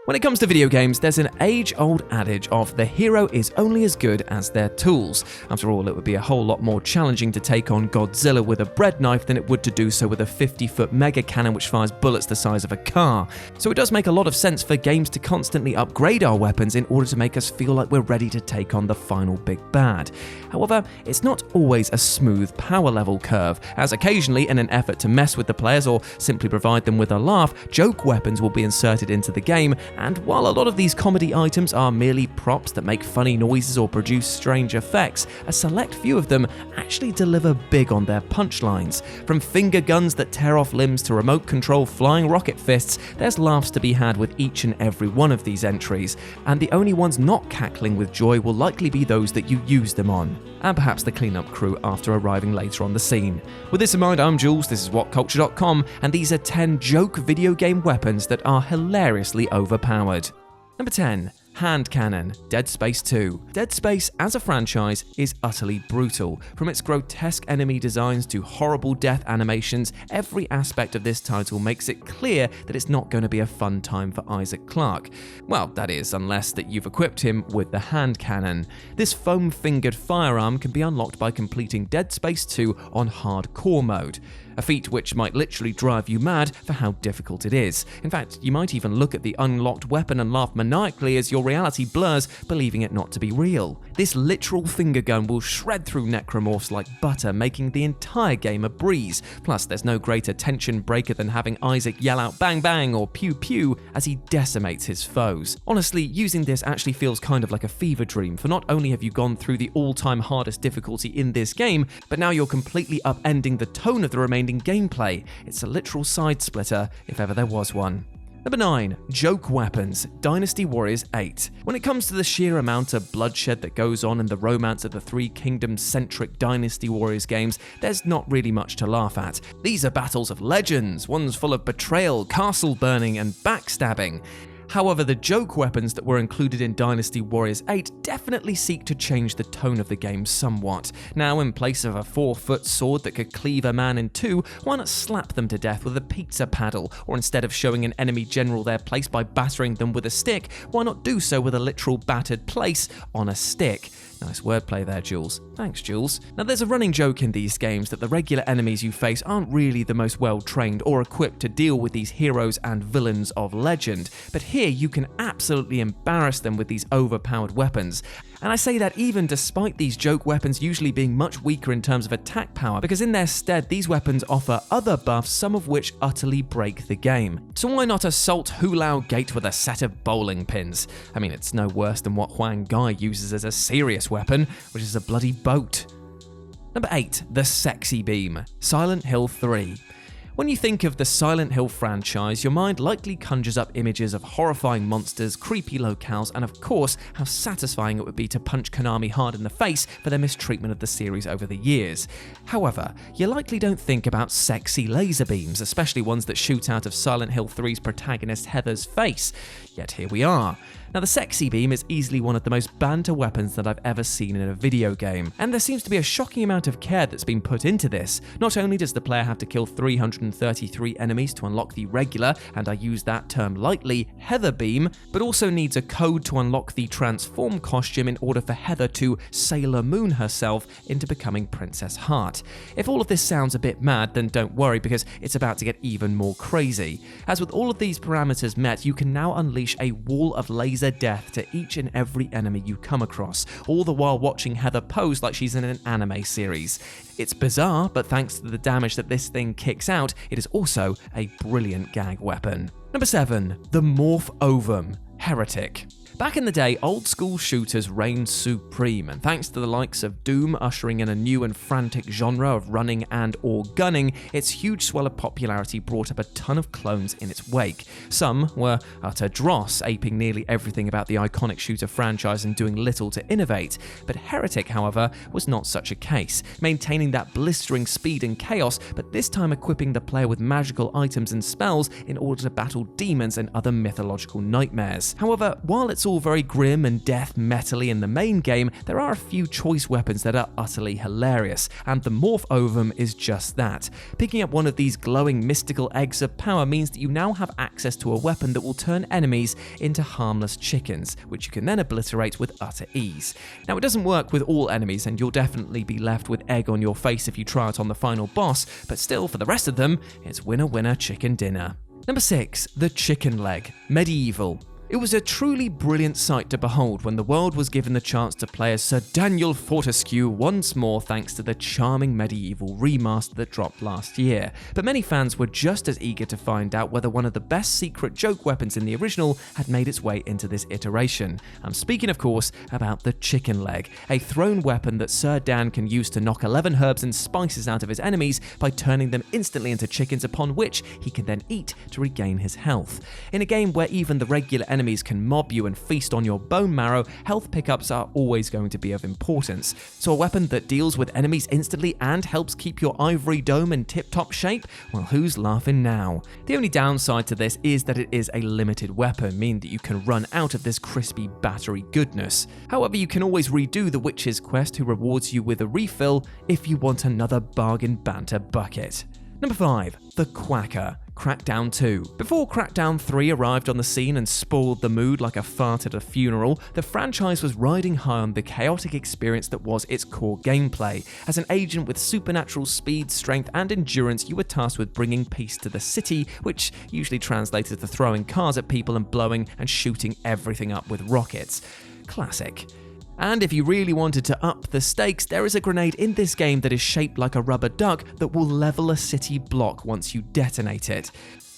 When it comes to video games, there's an age-old adage of the hero is only as good as their tools. After all, it would be a whole lot more challenging to take on Godzilla with a bread knife than it would to do so with a 50-foot mega cannon which fires bullets the size of a car. So it does make a lot of sense for games to constantly upgrade our weapons in order to make us feel like we're ready to take on the final big bad. However, it's not always a smooth power level curve, as occasionally, in an effort to mess with the players or simply provide them with a laugh, joke weapons will be inserted into the game. And while a lot of these comedy items are merely props that make funny noises or produce strange effects, a select few of them actually deliver big on their punchlines. From finger guns that tear off limbs to remote control flying rocket fists, there's laughs to be had with each and every one of these entries, and the only ones not cackling with joy will likely be those that you use them on, and perhaps the cleanup crew after arriving later on the scene. With this in mind, I'm Jules, this is WhatCulture.com, and these are 10 joke video game weapons that are hilariously overpowered. Number 10. Hand Cannon, Dead Space 2. Dead Space as a franchise is utterly brutal. From its grotesque enemy designs to horrible death animations, every aspect of this title makes it clear that it's not going to be a fun time for Isaac Clarke. Well, that is, unless that you've equipped him with the hand cannon. This foam-fingered firearm can be unlocked by completing Dead Space 2 on hardcore mode. A feat which might literally drive you mad for how difficult it is. In fact, you might even look at the unlocked weapon and laugh maniacally as your reality blurs, believing it not to be real. This literal finger gun will shred through necromorphs like butter, making the entire game a breeze. Plus, there's no greater tension breaker than having Isaac yell out bang bang or pew pew as he decimates his foes. Honestly, using this actually feels kind of like a fever dream, for not only have you gone through the all-time hardest difficulty in this game, but now you're completely upending the tone of the remaining gameplay. It's a literal side splitter, if ever there was one. Number 9. Joke Weapons, Dynasty Warriors 8. When it comes to the sheer amount of bloodshed that goes on in the romance of the Three Kingdoms-centric Dynasty Warriors games, there's not really much to laugh at. These are battles of legends, ones full of betrayal, castle burning, and backstabbing. However, the joke weapons that were included in Dynasty Warriors 8 definitely seek to change the tone of the game somewhat. Now, in place of a 4-foot sword that could cleave a man in two, why not slap them to death with a pizza paddle? Or instead of showing an enemy general their place by battering them with a stick, why not do so with a literal battered place on a stick? Nice wordplay there, Jules. Thanks, Jules. Now, there's a running joke in these games that the regular enemies you face aren't really the most well-trained or equipped to deal with these heroes and villains of legend, but here you can absolutely embarrass them with these overpowered weapons. And I say that even despite these joke weapons usually being much weaker in terms of attack power, because in their stead these weapons offer other buffs, some of which utterly break the game. So why not assault Hulao Gate with a set of bowling pins? I mean, it's no worse than what Huang Gai uses as a serious weapon, which is a bloody boat. Number 8. The Sexy Beam, Silent Hill 3. When you think of the Silent Hill franchise, your mind likely conjures up images of horrifying monsters, creepy locales, and of course, how satisfying it would be to punch Konami hard in the face for their mistreatment of the series over the years. However, you likely don't think about sexy laser beams, especially ones that shoot out of Silent Hill 3's protagonist Heather's face. Yet here we are. Now, the Sexy Beam is easily one of the most banter weapons that I've ever seen in a video game, and there seems to be a shocking amount of care that's been put into this. Not only does the player have to kill 333 enemies to unlock the regular, and I use that term lightly, Heather Beam, but also needs a code to unlock the Transform costume in order for Heather to Sailor Moon herself into becoming Princess Heart. If all of this sounds a bit mad, then don't worry, because it's about to get even more crazy. As with all of these parameters met, you can now unleash a wall of laser death to each and every enemy you come across, all the while watching Heather pose like she's in an anime series. It's bizarre, but thanks to the damage that this thing kicks out, it is also a brilliant gag weapon. Number 7. The MORPH OVUM, Heretic. Back in the day, old school shooters reigned supreme, and thanks to the likes of Doom ushering in a new and frantic genre of running and or gunning, its huge swell of popularity brought up a ton of clones in its wake. Some were utter dross, aping nearly everything about the iconic shooter franchise and doing little to innovate, but Heretic, however, was not such a case, maintaining that blistering speed and chaos, but this time equipping the player with magical items and spells in order to battle demons and other mythological nightmares. However, while its it's all very grim and death metally in the main game, there are a few choice weapons that are utterly hilarious, and the MORPH OVUM is just that. Picking up one of these glowing mystical eggs of power means that you now have access to a weapon that will turn enemies into harmless chickens, which you can then obliterate with utter ease. Now, it doesn't work with all enemies, and you'll definitely be left with egg on your face if you try it on the final boss, but still, for the rest of them, it's winner winner chicken dinner. Number 6. The Chicken Leg, Medieval. It was a truly brilliant sight to behold when the world was given the chance to play as Sir Daniel Fortescue once more thanks to the charming Medieval remaster that dropped last year. But many fans were just as eager to find out whether one of the best secret joke weapons in the original had made its way into this iteration. I'm speaking, of course, about the Chicken Leg, a thrown weapon that Sir Dan can use to knock 11 herbs and spices out of his enemies by turning them instantly into chickens, upon which he can then eat to regain his health. In a game where even the regular enemies can mob you and feast on your bone marrow, health pickups are always going to be of importance. So a weapon that deals with enemies instantly and helps keep your ivory dome in tip-top shape? Well, who's laughing now? The only downside to this is that it is a limited weapon, meaning that you can run out of this crispy battery goodness. However, you can always redo the Witch's Quest, who rewards you with a refill if you want another bargain banter bucket. Number 5. The Quacker, CRACKDOWN 2. Before CRACKDOWN 3 arrived on the scene and spoiled the mood like a fart at a funeral, the franchise was riding high on the chaotic experience that was its core gameplay. As an agent with supernatural speed, strength, and endurance, you were tasked with bringing peace to the city, which usually translated to throwing cars at people and blowing and shooting everything up with rockets. Classic. And if you really wanted to up the stakes, there is a grenade in this game that is shaped like a rubber duck that will level a city block once you detonate it.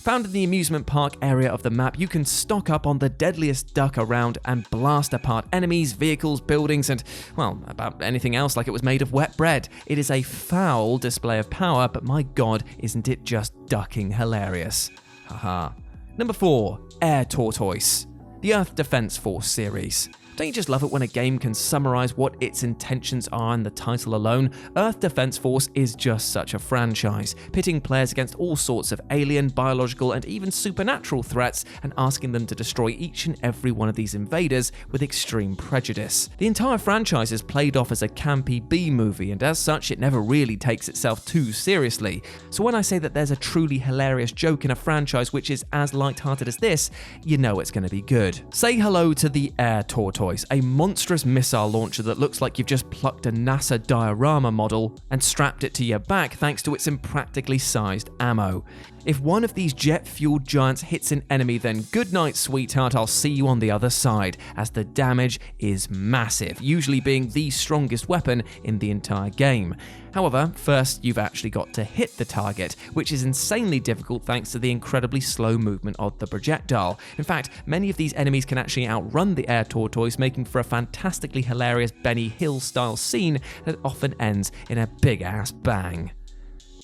Found in the amusement park area of the map, you can stock up on the deadliest duck around and blast apart enemies, vehicles, buildings, and, well, about anything else like it was made of wet bread. It is a foul display of power, but my god, isn't it just ducking hilarious. Haha. Number 4. Air Tortoise, the Earth Defense Force series. Don't you just love it when a game can summarize what its intentions are in the title alone? Earth Defense Force is just such a franchise, pitting players against all sorts of alien, biological, and even supernatural threats and asking them to destroy each and every one of these invaders with extreme prejudice. The entire franchise is played off as a campy B-movie, and as such, it never really takes itself too seriously. So when I say that there's a truly hilarious joke in a franchise which is as lighthearted as this, you know it's going to be good. Say hello to the Air Tortoise, a monstrous missile launcher that looks like you've just plucked a NASA diorama model and strapped it to your back thanks to its impractically sized ammo. If one of these jet-fueled giants hits an enemy, then good night, sweetheart, I'll see you on the other side, as the damage is massive, usually being the strongest weapon in the entire game. However, first you've actually got to hit the target, which is insanely difficult thanks to the incredibly slow movement of the projectile. In fact, many of these enemies can actually outrun the Air Tortoise, making for a fantastically hilarious Benny Hill-style scene that often ends in a big-ass bang.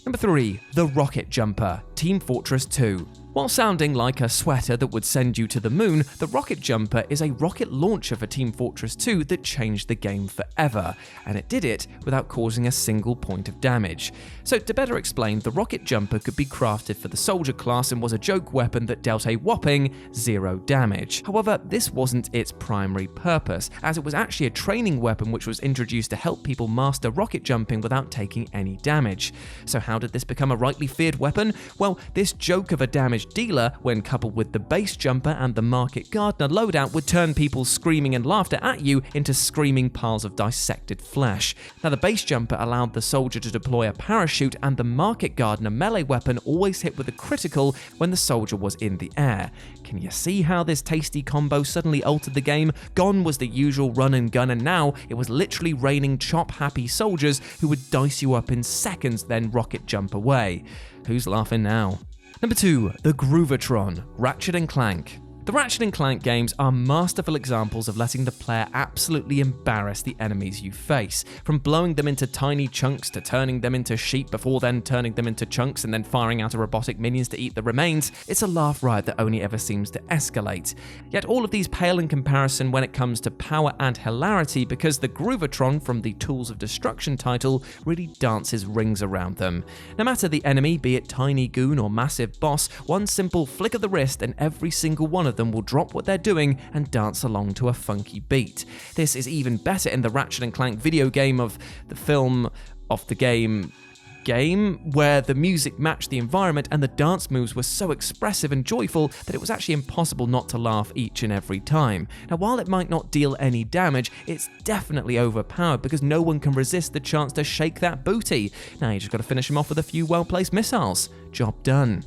Number 3. The Rocket Jumper, Team Fortress 2. While sounding like a sweater that would send you to the moon, the Rocket Jumper is a rocket launcher for Team Fortress 2 that changed the game forever, and it did it without causing a single point of damage. So to better explain, the Rocket Jumper could be crafted for the soldier class and was a joke weapon that dealt a whopping 0 damage. However, this wasn't its primary purpose, as it was actually a training weapon which was introduced to help people master rocket jumping without taking any damage. So how did this become a rightly feared weapon? Well, this joke of a damage dealer, when coupled with the base jumper and the market gardener loadout, would turn people screaming and laughter at you into screaming piles of dissected flesh. Now, the base jumper allowed the soldier to deploy a parachute, and the market gardener melee weapon always hit with a critical when the soldier was in the air. Can you see how this tasty combo suddenly altered the game? Gone was the usual run and gun, and now it was literally raining chop-happy soldiers who would dice you up in seconds, then rocket jump away. Who's laughing now? Number 2. The GROOVITRON, Ratchet and Clank. The Ratchet and Clank games are masterful examples of letting the player absolutely embarrass the enemies you face, from blowing them into tiny chunks to turning them into sheep before then turning them into chunks and then firing out robotic minions to eat the remains. It's a laugh riot that only ever seems to escalate. Yet all of these pale in comparison when it comes to power and hilarity, because the GROOVITRON from the Tools of Destruction title really dances rings around them. No matter the enemy, be it tiny goon or massive boss, one simple flick of the wrist and every single one of of them will drop what they're doing and dance along to a funky beat. This is even better in the Ratchet & Clank video game of the film of the game, where the music matched the environment and the dance moves were so expressive and joyful that it was actually impossible not to laugh each and every time. Now, while it might not deal any damage, it's definitely overpowered because no one can resist the chance to shake that booty. Now you just got to finish him off with a few well-placed missiles. Job done.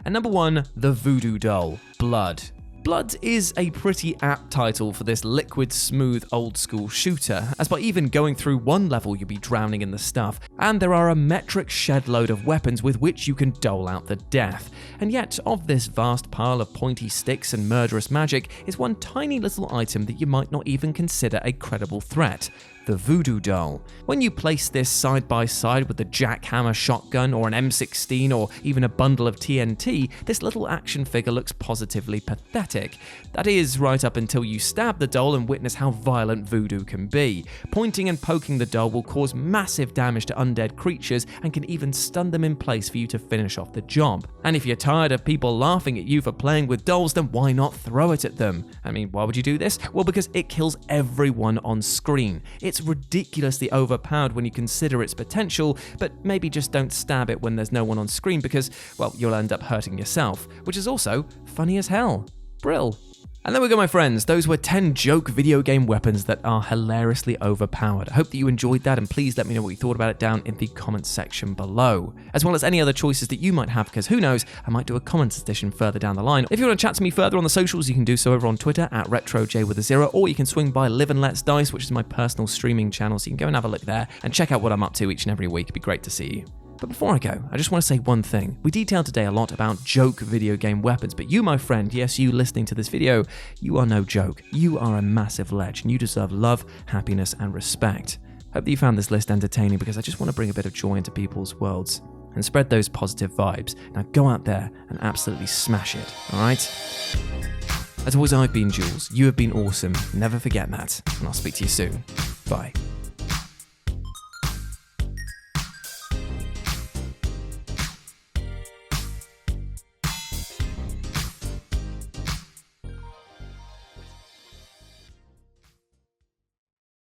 And number 1, the Voodoo Doll, Blood. Blood is a pretty apt title for this liquid, smooth, old-school shooter, as by even going through one level you'll be drowning in the stuff, and there are a metric shed load of weapons with which you can dole out the death. And yet, of this vast pile of pointy sticks and murderous magic is one tiny little item that you might not even consider a credible threat. The Voodoo Doll. When you place this side by side with the jackhammer shotgun or an M16 or even a bundle of TNT, this little action figure looks positively pathetic. That is, right up until you stab the doll and witness how violent voodoo can be. Pointing and poking the doll will cause massive damage to undead creatures and can even stun them in place for you to finish off the job. And if you're tired of people laughing at you for playing with dolls, then why not throw it at them? I mean, why would you do this? Well, because it kills everyone on screen. It's ridiculously overpowered when you consider its potential, but maybe just don't stab it when there's no one on screen because, well, you'll end up hurting yourself, which is also funny as hell. Brill. And there we go, my friends. Those were 10 joke video game weapons that are hilariously overpowered. I hope that you enjoyed that, and please let me know what you thought about it down in the comments section below, as well as any other choices that you might have, because who knows, I might do a comments edition further down the line. If you want to chat to me further on the socials, you can do so over on Twitter at RetroJ0, or you can swing by Live and Let's Dice, which is my personal streaming channel, so you can go and have a look there and check out what I'm up to each and every week. It'd be great to see you. But before I go, I just want to say one thing. We detailed today a lot about joke video game weapons, but you, my friend, yes, you listening to this video, you are no joke. You are a massive ledge, and you deserve love, happiness, and respect. Hope that you found this list entertaining, because I just want to bring a bit of joy into people's worlds and spread those positive vibes. Now go out there and absolutely smash it, alright? As always, I've been Jules. You have been awesome. Never forget that, and I'll speak to you soon. Bye.